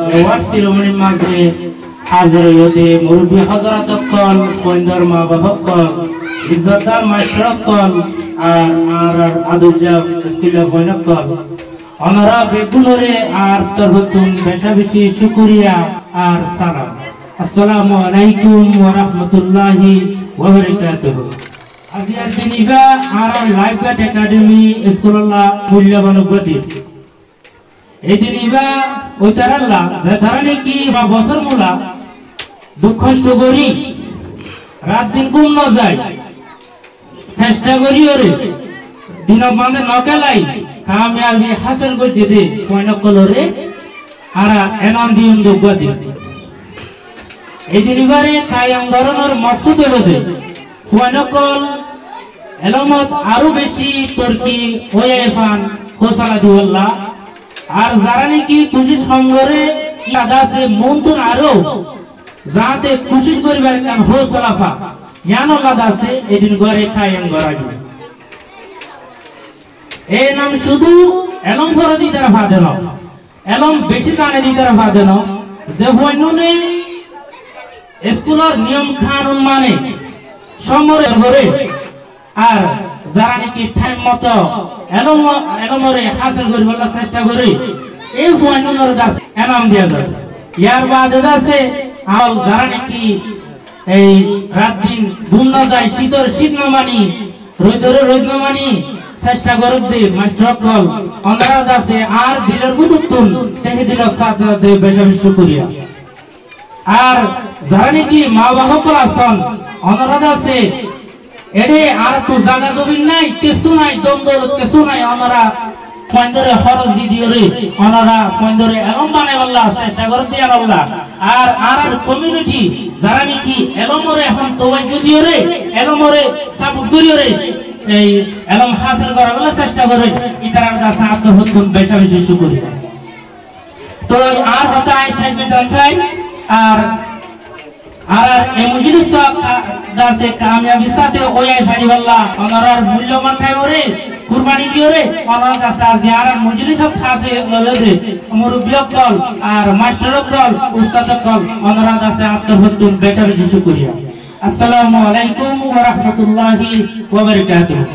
Award ceremony माঝে हाजिर হতে মুরব্বি হযরতগণ পয়ন্দর মা বাবাগণ ইজ্জতদার মাস্টারগণ আর আদুজা স্কুলের বয়নগণ ওনারা বেগুনরে আর তরহুতুন বেশি শুকরিয়া আর সালাম। আসসালামু আলাইকুম ওয়া রাহমাতুল্লাহি ওয়া বারাকাতুহু। আজিয়া দিনিবা আর লাইফ একাডেমি স্কুললা মূল্যবান গতি এই দিনিবা ওইতারাল্লা যে ধারণে কি বা বছর মুলা দুঃখ কষ্ট করি রাত দিন ঘুম না যায় চেষ্টা করি ওরে দিন মানে নকেলাই কামিয়াবি হাসিল করছে দে পয়না কলরে আর এনাম দিন দুগতি এই দিনিবারে কায়াম ধরনের মকসুদ হলো দে পয়না কল এলমত আরো বেশি তরকি হয়ে ফান কোসালা দিওয়াল্লাহ আর যারা নাকি খুশি সঙ্গরে লাগাছে মনতুন আরো যাতে খুশি করিবার কান হোসলাফা জ্ঞান লাগাছে এদিন ঘরে কায়েম করাবি এই নাম শুধু এলম করে দিতে রাখা দেন এলম বেশি কানে দিতে রাখা দেন যে বন্যনে স্কুলের নিয়ম কানুন মানে সমরে ঘরে আর যারা নাকি টাইম মতো এলমরে হাসিল করিবার চেষ্টা করে এই বন্যনের কাছে এনাম দেওয়া যায়। ইয়ার বাদে আছে আর যারা নাকি এই রাত দিন ঘুম না যায় শীতর শীত না মানি রোদরে রোদ না মানি চেষ্টা করত দে মাস্টার কল অনারা আছে আর দিলের বুতুন দেখে দিল ছাত্রতে বেশি শুকরিয়া। আর যারা নাকি মা বাবা কল আছেন অনারা আছে এডে আর তো জায়গা জমিন নাই কিছু নাই দ্বন্দ্ব কিছু নাই ওনারা ফয়ন্দরে খরচ দি দিওরে ওনারা ফয়ন্দরে এলম বানাইবাল্লাহ চেষ্টা করতে আল্লাহ আর কমিউনিটি যারা নাকি এলমরে এখন তওয়াজ্জু দিওরে এলমরে সাপোর্ট করিওরে এই এলম হাসিল করার বলে চেষ্টা করে ইতারার কাছে আত্মহত্যা বেশি শুকরিয়া। তো আর হতা শেষ বিধান চাই আর এই মজলিস তো দাসে কামিয়াবি সাথে ওয়াই ফারিবাল্লাহ ওনার মূল্যবান টাইমরে কুরবানি দিওরে ওনার কাছে আজ আর মজলিস খাসে ললে মুরব্বিয়কল আর মাস্টারকল উস্তাদকল ওনার কাছে আত্মহত্যা বেশি শুকরিয়া। আসসালামু আলাইকুম ওয়া রাহমাতুল্লাহি ওয়া বারাকাতুহু।